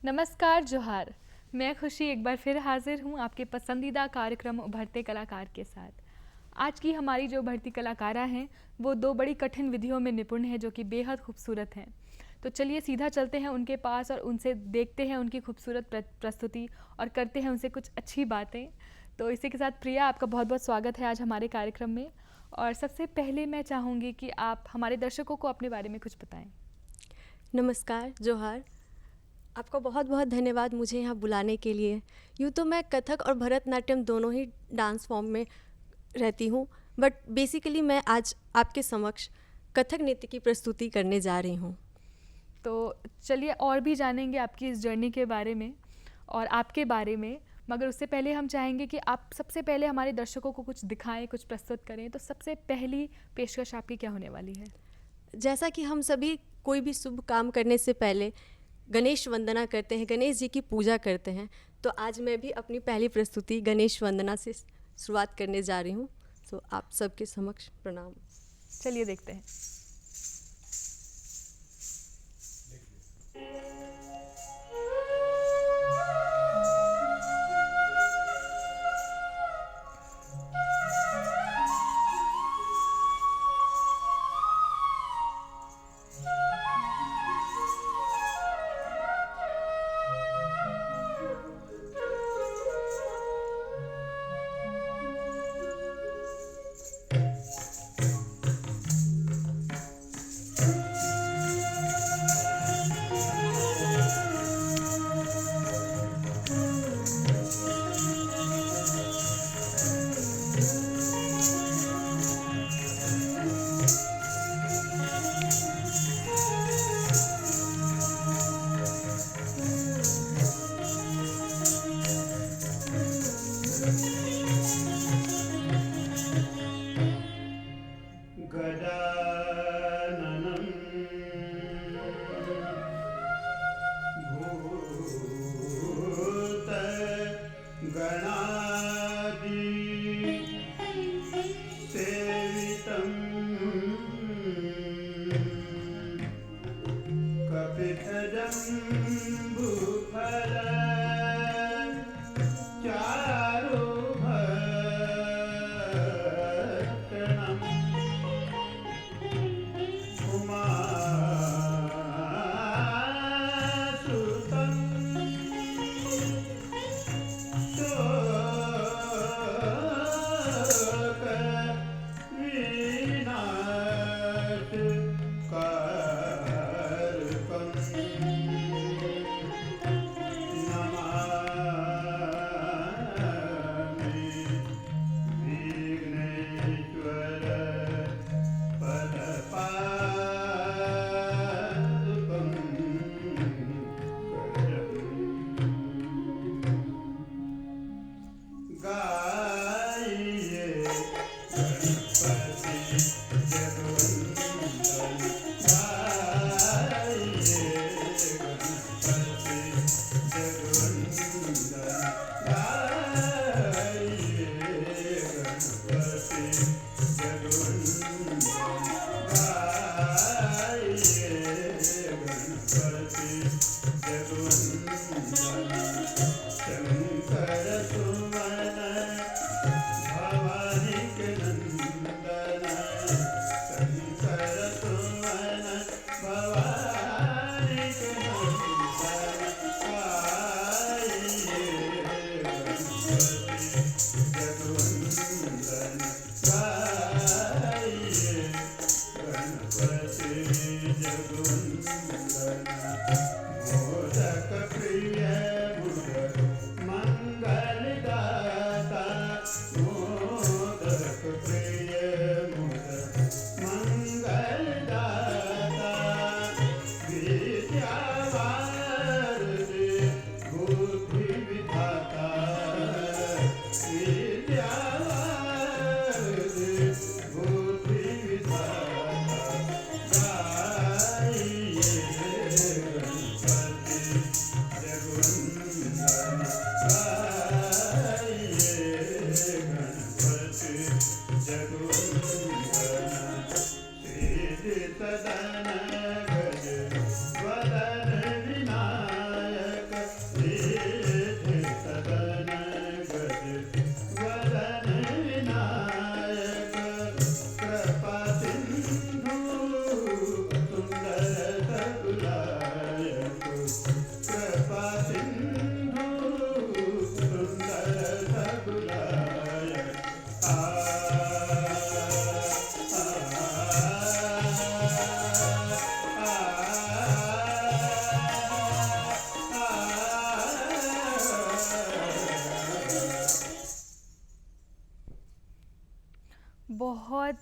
नमस्कार जोहार। मैं खुशी एक बार फिर हाजिर हूँ आपके पसंदीदा कार्यक्रम उभरते कलाकार के साथ। आज की हमारी जो उभरती कलाकारा हैं वो दो बड़ी कठिन विधियों में निपुण हैं जो कि बेहद खूबसूरत हैं। तो चलिए सीधा चलते हैं उनके पास और उनसे देखते हैं उनकी खूबसूरत प्रस्तुति और करते हैं उनसे कुछ अच्छी बातें। तो इसी के साथ प्रिया, आपका बहुत बहुत स्वागत है आज हमारे कार्यक्रम में। और सबसे पहले मैं चाहूँगी कि आप हमारे दर्शकों को अपने बारे में कुछ बताएं। नमस्कार जोहार। आपका बहुत बहुत धन्यवाद मुझे यहाँ बुलाने के लिए। यूँ तो मैं कथक और भरतनाट्यम दोनों ही डांस फॉर्म में रहती हूँ, बट बेसिकली मैं आज आपके समक्ष कथक नृत्य की प्रस्तुति करने जा रही हूँ। तो चलिए और भी जानेंगे आपकी इस जर्नी के बारे में और आपके बारे में, मगर उससे पहले हम चाहेंगे कि आप सबसे पहले हमारे दर्शकों को कुछ दिखाएं, कुछ प्रस्तुत करें। तो सबसे पहली पेशकश आपकी क्या होने वाली है? जैसा कि हम सभी कोई भी शुभ काम करने से पहले गणेश वंदना करते हैं, गणेश जी की पूजा करते हैं, तो आज मैं भी अपनी पहली प्रस्तुति गणेश वंदना से शुरुआत करने जा रही हूँ। तो आप सबके समक्ष प्रणाम। चलिए देखते हैं। सदन गज वदन विनायक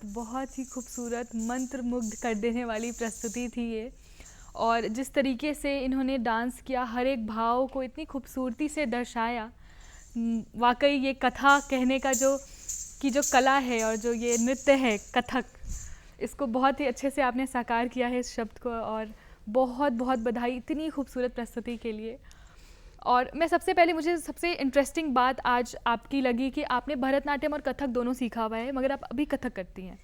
बहुत ही खूबसूरत मंत्रमुग्ध कर देने वाली प्रस्तुति थी ये। और जिस तरीके से इन्होंने डांस किया, हर एक भाव को इतनी खूबसूरती से दर्शाया, वाकई ये कथा कहने का जो कला है और जो ये नृत्य है कथक, इसको बहुत ही अच्छे से आपने साकार किया है इस शब्द को। और बहुत बहुत बधाई इतनी खूबसूरत प्रस्तुति के लिए। और मैं सबसे पहले, मुझे सबसे इंटरेस्टिंग बात आज आपकी लगी कि आपने भरतनाट्यम और कथक दोनों सीखा हुआ है, मगर आप अभी कथक करती हैं,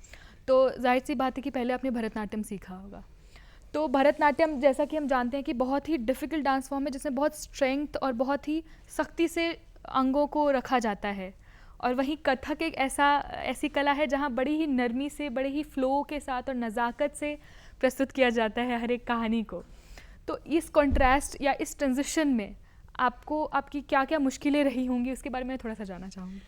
तो जाहिर सी बात है कि पहले आपने भरतनाट्यम सीखा होगा। तो भरतनाट्यम, जैसा कि हम जानते हैं कि बहुत ही डिफ़िकल्ट डांस फॉर्म है, जिसमें बहुत स्ट्रेंथ और बहुत ही सख्ती से अंगों को रखा जाता है। और वहीं कथक एक ऐसी कला है जहाँ बड़ी ही नरमी से, बड़े ही फ़्लो के साथ और नज़ाकत से प्रस्तुत किया जाता है हर एक कहानी को। तो इस कॉन्ट्रास्ट या इस ट्रांजिशन में आपकी क्या क्या मुश्किलें रही होंगी, उसके बारे में थोड़ा सा जानना चाहूँगी।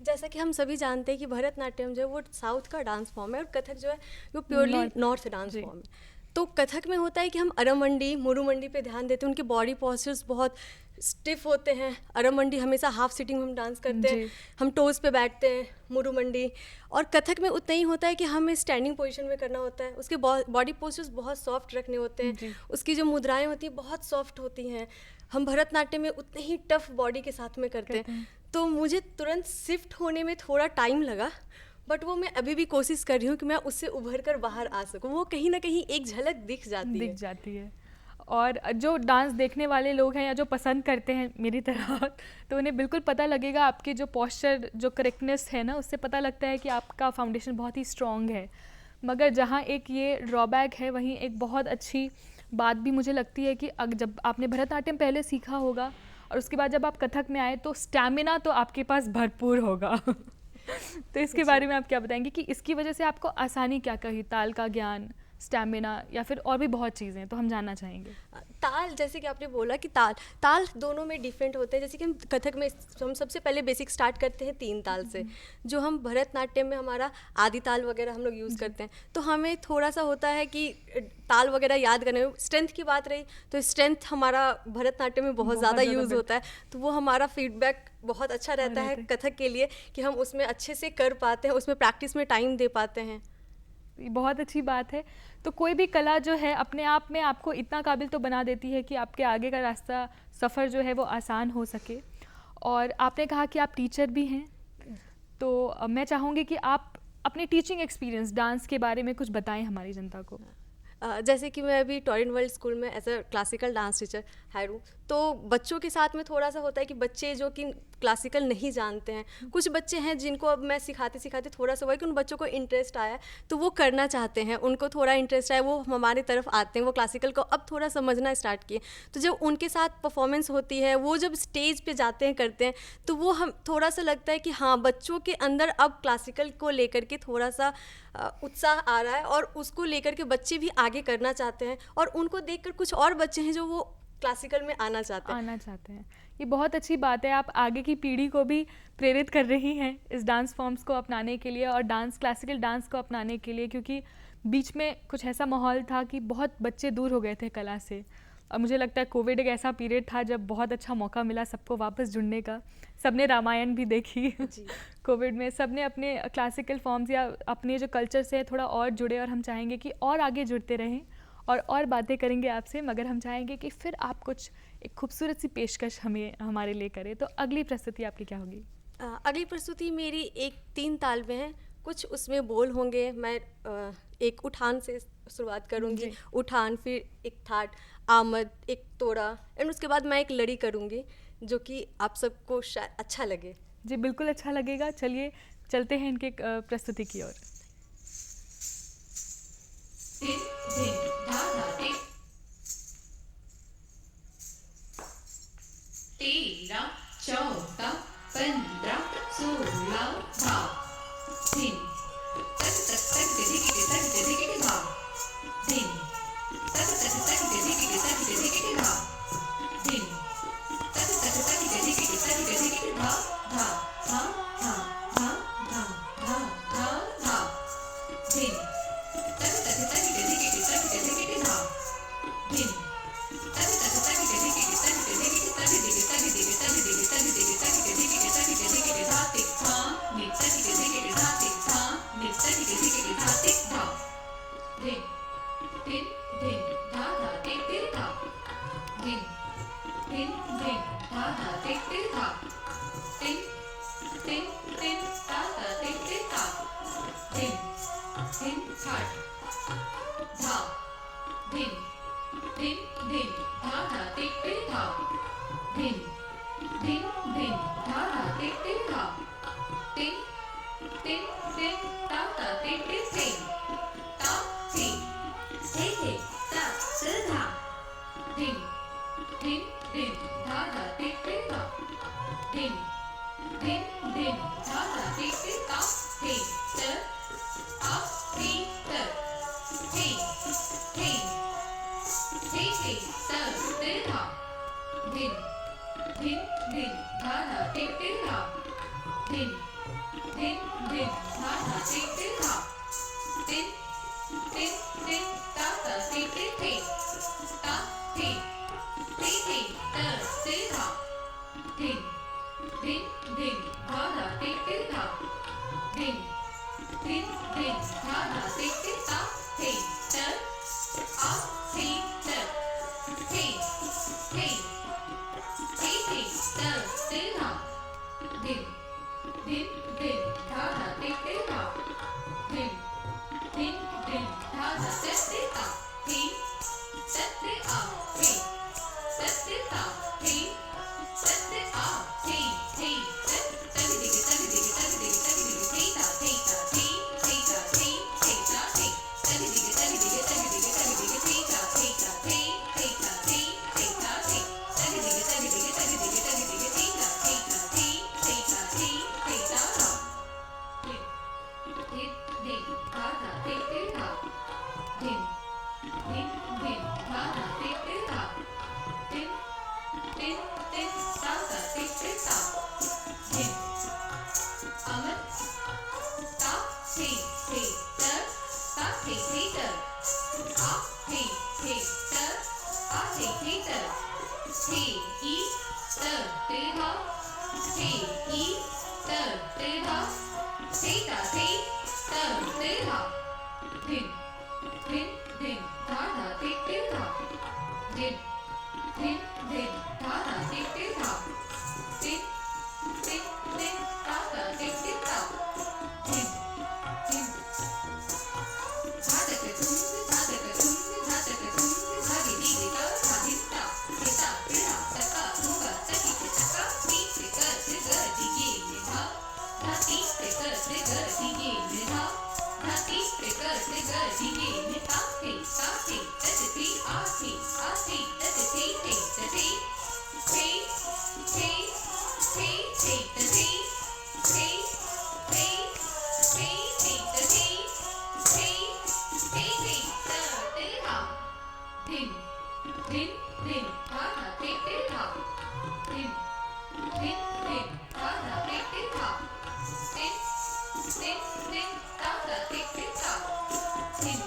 जैसा कि हम सभी जानते हैं कि भरतनाट्यम जो है वो साउथ का डांस फॉर्म है और कथक जो है वो प्योरली नॉर्थ डांस फॉर्म है। तो कथक में होता है कि हम अरमंडी, मुरुमंडी पे ध्यान देते हैं, उनके बॉडी पॉस्चर्स बहुत स्टिफ होते हैं। अरमंडी हमेशा हाफ सिटिंग में हम डांस करते हैं, हम टोज़ पे बैठते हैं, मुरुमंडी। और कथक में उतना ही होता है कि हमें स्टैंडिंग पोजीशन में करना होता है, उसके बॉडी पोस्चर्स बहुत सॉफ्ट रखने होते हैं, उसकी जो मुद्राएं होती हैं बहुत सॉफ्ट होती हैं। हम भरतनाट्यम में उतने ही टफ बॉडी के साथ में करते हैं। तो मुझे तुरंत शिफ्ट होने में थोड़ा टाइम लगा, बट वो मैं अभी भी कोशिश कर रही हूँ कि मैं उससे उभर कर बाहर आ सकूँ। वो कहीं ना कहीं एक झलक दिख जाती है। और जो डांस देखने वाले लोग हैं या जो पसंद करते हैं मेरी तरह, तो उन्हें बिल्कुल पता लगेगा, आपके जो पोस्चर, जो करेक्टनेस है ना, उससे पता लगता है कि आपका फाउंडेशन बहुत ही स्ट्रॉन्ग है। मगर जहाँ एक ये ड्रॉबैक है, वहीं एक बहुत अच्छी बात भी मुझे लगती है कि जब आपने भरतनाट्यम पहले सीखा होगा और उसके बाद जब आप कथक में आए, तो स्टैमिना तो आपके पास भरपूर होगा। तो इसके बारे में आप क्या बताएंगे कि इसकी वजह से आपको आसानी क्या कही, ताल का ज्ञान, स्टैमिना, या फिर और भी बहुत चीज़ें, तो हम जानना चाहेंगे। ताल, जैसे कि आपने बोला कि ताल दोनों में डिफरेंट होते हैं। जैसे कि हम कथक में हम सबसे पहले बेसिक स्टार्ट करते हैं 3 ताल से, जो हम भरतनाट्यम में हमारा आदि ताल वगैरह हम लोग यूज़ करते हैं। तो हमें थोड़ा सा होता है कि ताल वगैरह याद करने में, स्ट्रेंथ की बात रही तो स्ट्रेंथ हमारा भरतनाट्यम में बहुत ज़्यादा यूज़ होता है। तो वो हमारा फीडबैक बहुत अच्छा रहता है कथक के लिए कि हम उसमें अच्छे से कर पाते हैं, उसमें प्रैक्टिस में टाइम दे पाते हैं। ये बहुत अच्छी बात है। तो कोई भी कला जो है अपने आप में आपको इतना काबिल तो बना देती है कि आपके आगे का रास्ता, सफ़र जो है वो आसान हो सके। और आपने कहा कि आप टीचर भी हैं, तो मैं चाहूँगी कि आप अपने टीचिंग एक्सपीरियंस डांस के बारे में कुछ बताएं हमारी जनता को। जैसे कि मैं अभी टॉरिन वर्ल्ड स्कूल में as a classical dance teacher hire हूँ, तो बच्चों के साथ में थोड़ा सा होता है कि बच्चे जो कि क्लासिकल नहीं जानते हैं, कुछ बच्चे हैं जिनको अब मैं सिखाते सिखाते थोड़ा सा हुआ कि उन बच्चों को इंटरेस्ट आया, तो वो करना चाहते हैं, उनको थोड़ा इंटरेस्ट आया, वो हमारे तरफ आते हैं, वो क्लासिकल को अब थोड़ा समझना स्टार्ट किए। तो जब उनके साथ परफॉर्मेंस होती है, वो जब स्टेज पे जाते हैं, करते हैं, तो वो हम थोड़ा सा लगता है कि हाँ, बच्चों के अंदर अब क्लासिकल को लेकर के थोड़ा सा उत्साह आ रहा है और उसको लेकर के बच्चे भी आगे करना चाहते हैं, और उनको देखकर कुछ और बच्चे हैं जो वो क्लासिकल में आना चाहते हैं। ये बहुत अच्छी बात है, आप आगे की पीढ़ी को भी प्रेरित कर रही हैं इस डांस फॉर्म्स को अपनाने के लिए और क्लासिकल डांस को अपनाने के लिए, क्योंकि बीच में कुछ ऐसा माहौल था कि बहुत बच्चे दूर हो गए थे कला से। और मुझे लगता है कोविड एक ऐसा पीरियड था जब बहुत अच्छा मौका मिला सबको वापस जुड़ने का। सबने रामायण भी देखी कोविड में, सबने अपने क्लासिकल फॉर्म्स या अपने जो कल्चर से थोड़ा और जुड़े, और हम चाहेंगे कि और आगे जुड़ते रहें और बातें करेंगे आपसे। मगर हम चाहेंगे कि फिर आप कुछ एक खूबसूरत सी पेशकश हमारे लिए करें। तो अगली प्रस्तुति आपकी क्या होगी? अगली प्रस्तुति मेरी एक 3 ताल में है, कुछ उसमें बोल होंगे। मैं एक उठान से शुरुआत करूँगी, उठान, फिर एक थाट, आमद, एक तोड़ा, एंड उसके बाद मैं एक लड़ी करूँगी जो कि आप सबको शायद अच्छा लगे। जी बिल्कुल अच्छा लगेगा। चलिए चलते हैं इनके प्रस्तुति की ओर। तेरा चौका 15 16 भाव दिन तक तक तक दिखे तक दिखे भाव दिन तक तक तक दिखे तक दिखे भाव दिन तक तक तक दिखे तक दिखे भाव भाव भाव भाव भाव भाव भाव भाव धिन धिन धिन धा धा टिक टिक धा धिन धिन धिन धा धा टिक टिक धा टिन टिन टिन धा धा टिक टिक धा धिन धिन छाट धा धिन धिन धिन धा धा टिक टिक धा धिन धिन धिन धा धा टिक टिक धा टिन टिन टिन धा धा टिक टिक धिन ता धी थे ता स धा धिन धिन धिन धा धा टिक टिक धा धिन धिन धिन धा धा टिक टिक ता थे त आ धी त थे थे थे त त धा धिन धिन धिन धा धा टिक टिक धा धिन धिन धिन धा धा टिक टिक धा टिन टिन टिन ता ता टिक टिक थे ता थे थे त से धा धिन धिन धिन धा धा टिक टिक धा धिन धिन धिन धा धा टिक टिक ता थे त आ थे त थे थे थे त से धा धिन धिन धिन धा धा टिक टिक धा धिन धिन धिन धा धा टिक टिक ता थे सत्य आ थे सत्य ता थे सत्य आ थे थे तग दिग तग दिग तग दिग तग दिग थे ता थे ता थे थे ता थे थे ता थे तग दिग तग दिग तग दिग तग दिग थे ता थे ता थे थे ता थे थे ता थे तग दिग तग दिग तग दिग तग दिग थे ता थे ता थे थे ता थे थे ता धा धिन धिन धा धा टिक टिक धा धिन धिन धिन धा धा टिक टिक धा टिन टिन टिन ता ता टिक टिक ता धिन अमर ता थे त ता थे त आ थे त आ थे त थे ई त ते धा थे ई त ते धा थे ता थे त ते धा धिन धिन धिन धा धा टिक टिक धा धिन धिन धिन धा धा टिक टिक धा टिन टिन टिन ता ता टिक टिक ता धिन धिन झाटक धुम झाटक धुम झाटक धुम झागी दी ता झागी ता ता तेरा तका धुगा तकी के तका ती ते कर ते गर दिगे ने धा धाती ते कर ते गर दिगे ने धा धाती ते कर ते गर दिगे ने ता थे तत थे आ थे तत थे थे थे थे थे थे थे थे थे थे थे थे थे थे थे थे त ते धा धिन धिन धिन धा धा टिक टिक धा धिन धिन धिन धा धा टिक टिक धा टिन टिन टिन ता ता टिक टिक धा धिन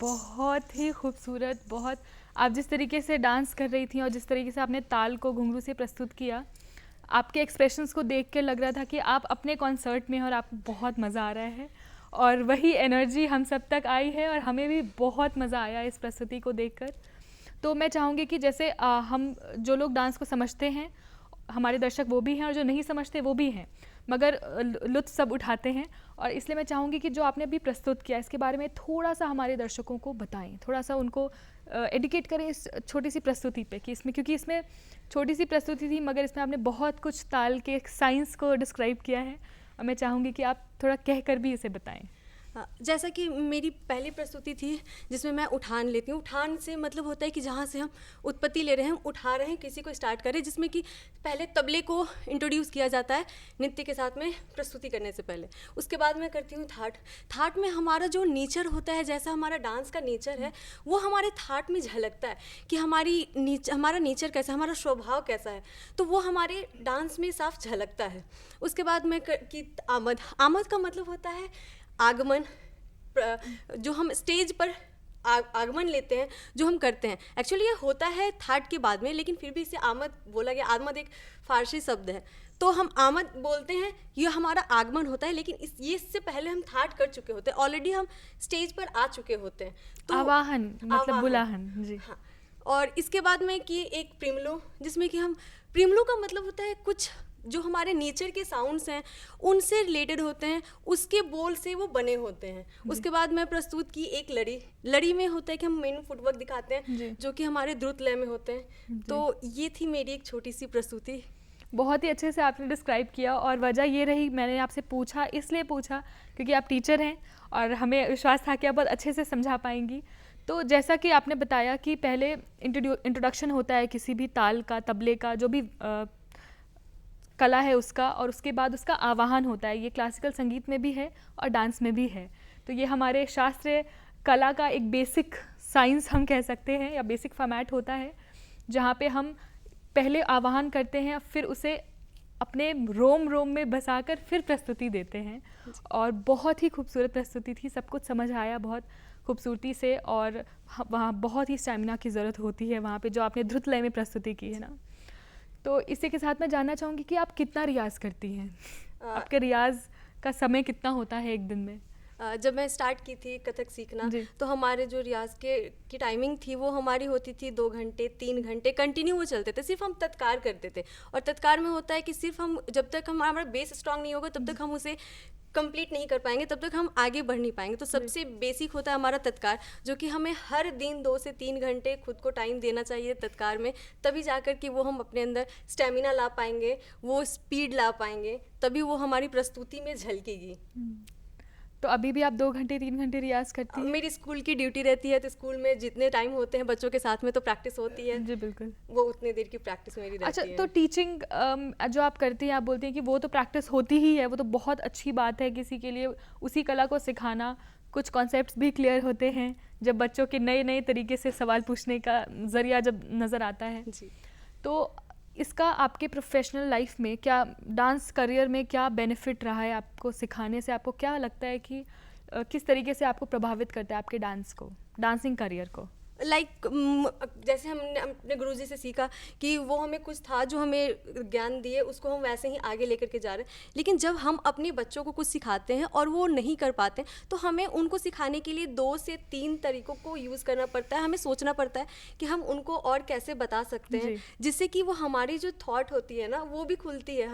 बहुत ही खूबसूरत, आप जिस तरीके से डांस कर रही थी और जिस तरीके से आपने ताल को घुंघरू से प्रस्तुत किया, आपके एक्सप्रेशंस को देख के लग रहा था कि आप अपने कॉन्सर्ट में हैं और आपको बहुत मज़ा आ रहा है, और वही एनर्जी हम सब तक आई है और हमें भी बहुत मज़ा आया इस प्रस्तुति को देखकर। तो मैं चाहूँगी कि जैसे हम जो लोग डांस को समझते हैं, हमारे दर्शक वो भी हैं और जो नहीं समझते वो भी हैं, मगर लुत्फ़ सब उठाते हैं। और इसलिए मैं चाहूँगी कि जो आपने अभी प्रस्तुत किया इसके बारे में थोड़ा सा हमारे दर्शकों को बताएं, थोड़ा सा उनको एडुकेट करें इस छोटी सी प्रस्तुति पे, कि इसमें, क्योंकि इसमें छोटी सी प्रस्तुति थी मगर इसमें आपने बहुत कुछ ताल के साइंस को डिस्क्राइब किया है, और मैं चाहूँगी कि आप थोड़ा कह कर भी इसे बताएं। जैसा कि मेरी पहली प्रस्तुति थी जिसमें मैं उठान लेती हूँ। उठान से मतलब होता है कि जहाँ से हम उत्पत्ति ले रहे हैं, उठा रहे हैं, किसी को स्टार्ट कर रहे हैं, जिसमें कि पहले तबले को इंट्रोड्यूस किया जाता है नृत्य के साथ में प्रस्तुति करने से पहले। उसके बाद मैं करती हूँ थाट। थाट में हमारा जो नेचर होता है, जैसा हमारा डांस का नेचर है, वो हमारे थाट में झलकता है कि हमारा नेचर कैसा है, हमारा स्वभाव कैसा है, तो वो हमारे डांस में साफ झलकता है। उसके बाद मैं की आमद। आमद का मतलब होता है आगमन, जो हम स्टेज पर आगमन लेते हैं, जो हम करते हैं। एक्चुअली ये होता है थाट के बाद में, लेकिन फिर भी इसे आमद बोला गया। आमद एक फारसी शब्द है, तो हम आमद बोलते हैं, ये हमारा आगमन होता है, लेकिन इससे पहले हम थाट कर चुके होते हैं, ऑलरेडी हम स्टेज पर आ चुके होते हैं। तो आवाहन मतलब बुलाहन जी। हाँ, और इसके बाद में कि एक प्रिमलो, जिसमें कि हम, प्रिमलो का मतलब होता है कुछ जो हमारे नेचर के साउंड्स हैं उनसे रिलेटेड होते हैं, उसके बोल से वो बने होते हैं। उसके बाद मैं प्रस्तुत की एक लड़ी। लड़ी में होता है कि हम मेन फुटवर्क दिखाते हैं जो कि हमारे द्रुत लय में होते हैं। तो ये थी मेरी एक छोटी सी प्रस्तुति। बहुत ही अच्छे से आपने डिस्क्राइब किया, और वजह ये रही, मैंने आपसे पूछा इसलिए पूछा क्योंकि आप टीचर हैं और हमें विश्वास था कि आप बहुत अच्छे से समझा पाएंगी। तो जैसा कि आपने बताया कि पहले इंट्रोडक्शन होता है किसी भी ताल का, तबले का, जो भी कला है उसका, और उसके बाद उसका आवाहन होता है। ये क्लासिकल संगीत में भी है और डांस में भी है। तो ये हमारे शास्त्रीय कला का एक बेसिक साइंस हम कह सकते हैं, या बेसिक फॉर्मेट होता है, जहाँ पे हम पहले आवाहन करते हैं, फिर उसे अपने रोम रोम में बसाकर फिर प्रस्तुति देते हैं। और बहुत ही खूबसूरत प्रस्तुति थी, सब कुछ समझ आया बहुत खूबसूरती से, और वहाँ बहुत ही स्टैमिना की ज़रूरत होती है वहाँ पे, जो आपने द्रुत लय में प्रस्तुति की है ना। तो इसी के साथ मैं जानना चाहूँगी कि आप कितना रियाज़ करती हैं, आपके रियाज़ का समय कितना होता है एक दिन में? जब मैं स्टार्ट की थी कथक सीखना, तो हमारे जो रियाज की टाइमिंग थी वो हमारी होती थी 2 घंटे 3 घंटे कंटिन्यू वो चलते थे। सिर्फ हम तत्कार करते थे, और तत्कार में होता है कि सिर्फ हम, जब तक हमारा बेस स्ट्रांग नहीं होगा तब तक हम उसे कंप्लीट नहीं कर पाएंगे, तब तक हम आगे बढ़ नहीं पाएंगे। तो सबसे बेसिक होता है हमारा तत्कार, जो कि हमें हर दिन 2 से 3 घंटे खुद को टाइम देना चाहिए तत्कार में, तभी जाकर कि वो हम अपने अंदर स्टेमिना ला पाएंगे, वो स्पीड ला पाएंगे, तभी वो हमारी प्रस्तुति में झलकेगी। तो अभी भी आप 2 घंटे 3 घंटे रियाज करती हैं? मेरी स्कूल की ड्यूटी रहती है, तो स्कूल में जितने टाइम होते हैं बच्चों के साथ में तो प्रैक्टिस होती है। जी बिल्कुल, वो उतने देर की प्रैक्टिस मेरी रहती है। अच्छा, तो टीचिंग जो आप करती हैं, आप बोलती हैं कि वो तो प्रैक्टिस होती ही है, वो तो बहुत अच्छी बात है किसी के लिए उसी कला को सिखाना। कुछ कॉन्सेप्ट्स भी क्लियर होते हैं जब बच्चों के नए नए तरीके से सवाल पूछने का ज़रिया जब नज़र आता है जी। तो इसका आपके प्रोफेशनल लाइफ में क्या, डांस करियर में क्या बेनिफिट रहा है आपको सिखाने से? आपको क्या लगता है कि किस तरीके से आपको प्रभावित करता है आपके डांस को, डांसिंग करियर को? जैसे हमने अपने गुरुजी से सीखा कि वो हमें कुछ था जो हमें ज्ञान दिए, उसको हम वैसे ही आगे लेकर के जा रहे हैं। लेकिन जब हम अपने बच्चों को कुछ सिखाते हैं और वो नहीं कर पाते, तो हमें उनको सिखाने के लिए 2 से 3 तरीकों को यूज़ करना पड़ता है। हमें सोचना पड़ता है कि हम उनको और कैसे बता सकते हैं, जिससे कि वो हमारी जो थॉट होती है ना वो भी खुलती है।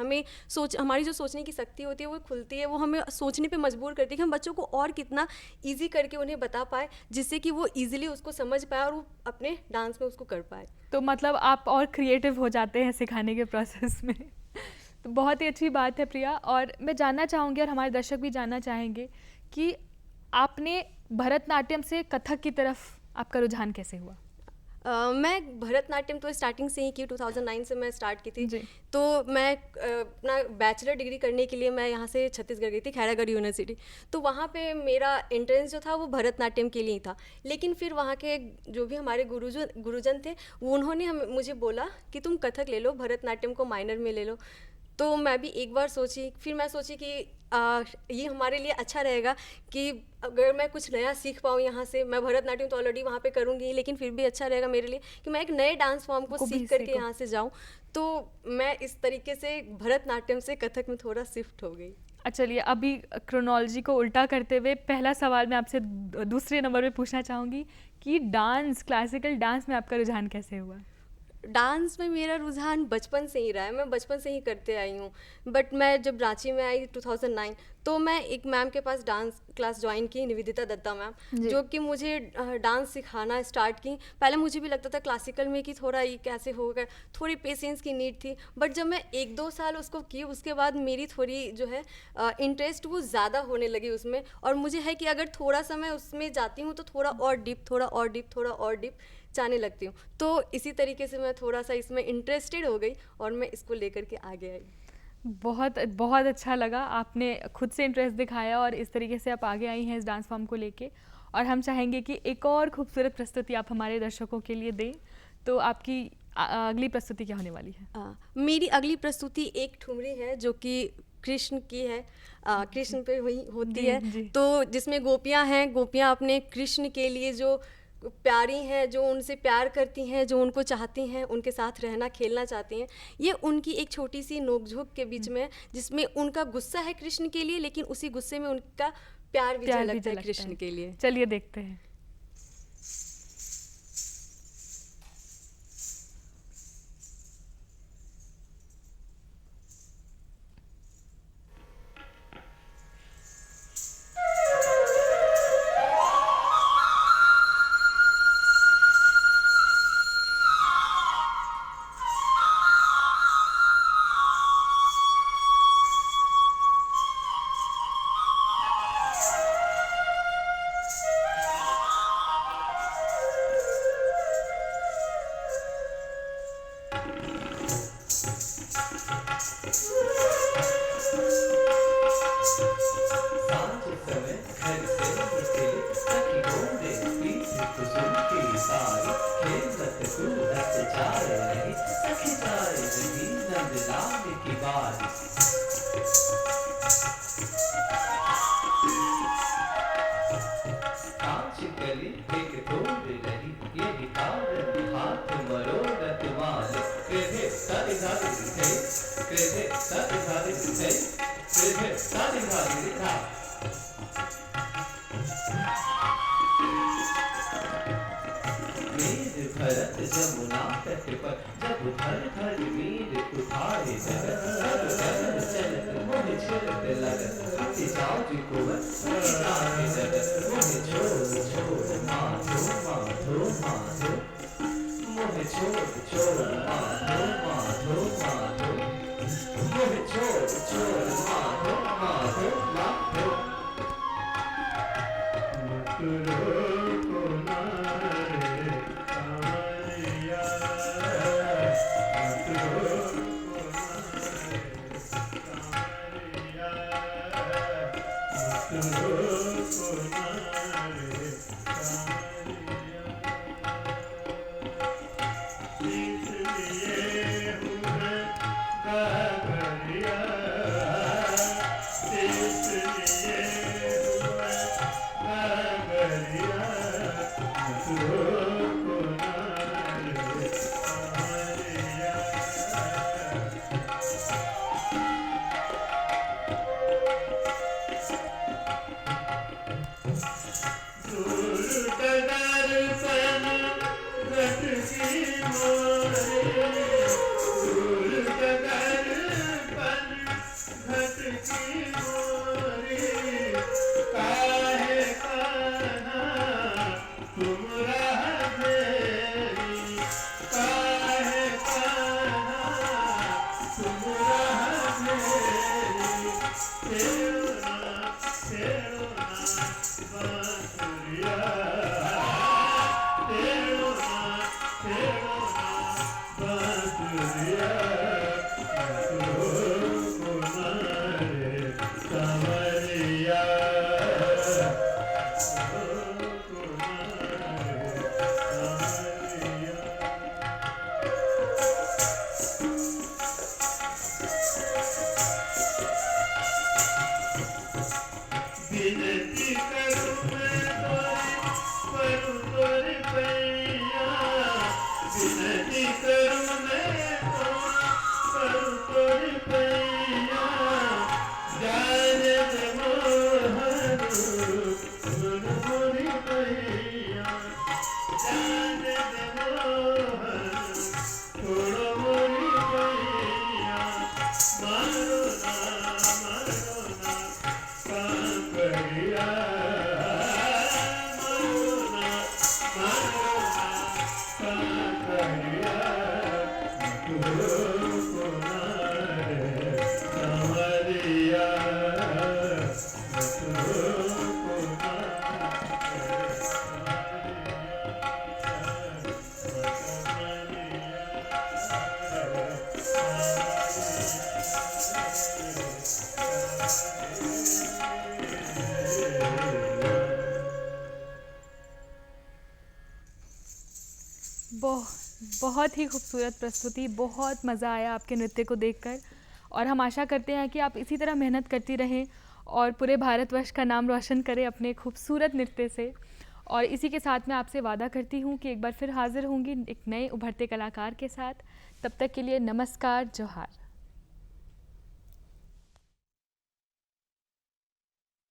हमारी जो सोचने की शक्ति होती है वो खुलती है, वो हमें सोचने पर मजबूर करती है कि हम बच्चों को और कितना ईजी करके उन्हें बता पाए, जिससे कि वो ईजिली उसको समझ पाए और वो अपने डांस में उसको कर पाए। तो मतलब आप और क्रिएटिव हो जाते हैं सिखाने के प्रोसेस में। तो बहुत ही अच्छी बात है प्रिया, और मैं जानना चाहूँगी और हमारे दर्शक भी जानना चाहेंगे कि आपने भरतनाट्यम से कथक की तरफ आपका रुझान कैसे हुआ? मैं भरतनाट्यम तो स्टार्टिंग से ही की, 2009 से मैं स्टार्ट की थी। तो मैं अपना बैचलर डिग्री करने के लिए मैं यहाँ से छत्तीसगढ़ गई थी, खैरागढ़ यूनिवर्सिटी। तो वहाँ पे मेरा एंट्रेंस जो था वो भरतनाट्यम के लिए ही था। लेकिन फिर वहाँ के जो भी हमारे गुरुजन थे, वो उन्होंने मुझे बोला कि तुम कथक ले लो, भरतनाट्यम को माइनर में ले लो। तो मैं भी एक बार सोची, फिर मैं सोची कि ये हमारे लिए अच्छा रहेगा कि अगर मैं कुछ नया सीख पाऊँ यहाँ से। मैं भरतनाट्यम तो ऑलरेडी वहाँ पे करूँगी, लेकिन फिर भी अच्छा रहेगा मेरे लिए कि मैं एक नए डांस फॉर्म को सीख करके यहाँ से जाऊँ। तो मैं इस तरीके से भरतनाट्यम से कथक में थोड़ा शिफ्ट हो गई। अच्छा, चलिए अभी क्रोनोलॉजी को उल्टा करते हुए पहला सवाल मैं आपसे दूसरे नंबर पे पूछना चाहूँगी कि डांस, क्लासिकल डांस में आपका रुझान कैसे हुआ? डांस में मेरा रुझान बचपन से ही रहा है, मैं बचपन से ही करते आई हूँ। बट मैं जब रांची में आई 2009, तो मैं एक मैम के पास डांस क्लास ज्वाइन की, निवेदिता दत्ता मैम, जो कि मुझे डांस सिखाना स्टार्ट की। पहले मुझे भी लगता था क्लासिकल में कि थोड़ा ये कैसे होगा, थोड़ी पेशेंस की नीड थी। बट जब मैं 1-2 साल उसको की, उसके बाद मेरी थोड़ी जो है इंटरेस्ट वो ज़्यादा होने लगी उसमें, और मुझे है कि अगर थोड़ा सा मैं उसमें जाती हूँ तो थोड़ा और डीप, थोड़ा और डीप, थोड़ा और डीप जाने लगती हूँ। तो इसी तरीके से मैं थोड़ा सा इसमें इंटरेस्टेड हो गई और मैं इसको लेकर के आगे आई। बहुत बहुत अच्छा लगा, आपने खुद से इंटरेस्ट दिखाया और इस तरीके से आप आगे आई हैं इस डांस फॉर्म को लेके। और हम चाहेंगे कि एक और खूबसूरत प्रस्तुति आप हमारे दर्शकों के लिए दें। तो आपकी अगली प्रस्तुति क्या होने वाली है? मेरी अगली प्रस्तुति एक ठुमरी है जो कि कृष्ण की है। कृष्ण पे वही होती जी, है। जी। तो जिसमें गोपियाँ हैं, गोपियाँ अपने कृष्ण के लिए जो प्यारी हैं, जो उनसे प्यार करती हैं, जो उनको चाहती हैं, उनके साथ रहना खेलना चाहती हैं, ये उनकी एक छोटी सी नोक-झोंक के बीच में है, जिसमें उनका गुस्सा है कृष्ण के लिए, लेकिन उसी गुस्से में उनका प्यार भी झलकता है कृष्ण के लिए। चलिए देखते हैं। भरत जमुना तट पर जब धर धर वीर उठाए जगत सब चलन चलत मोह छलक लगत उठी जाओ जी कुंवर उठी जाए जगत मोह छोड़ छोड़ माधो माधो माधो मोह छोड़ छोड़ माधो माधो माधो मोह छोड़ छोड़ माधो माधो माधो बहुत ही खूबसूरत प्रस्तुति, बहुत मज़ा आया आपके नृत्य को देखकर और हम आशा करते हैं कि आप इसी तरह मेहनत करती रहें और पूरे भारतवर्ष का नाम रोशन करें अपने खूबसूरत नृत्य से। और इसी के साथ मैं आपसे वादा करती हूँ कि एक बार फिर हाज़िर होंगी एक नए उभरते कलाकार के साथ। तब तक के लिए नमस्कार, जोहार।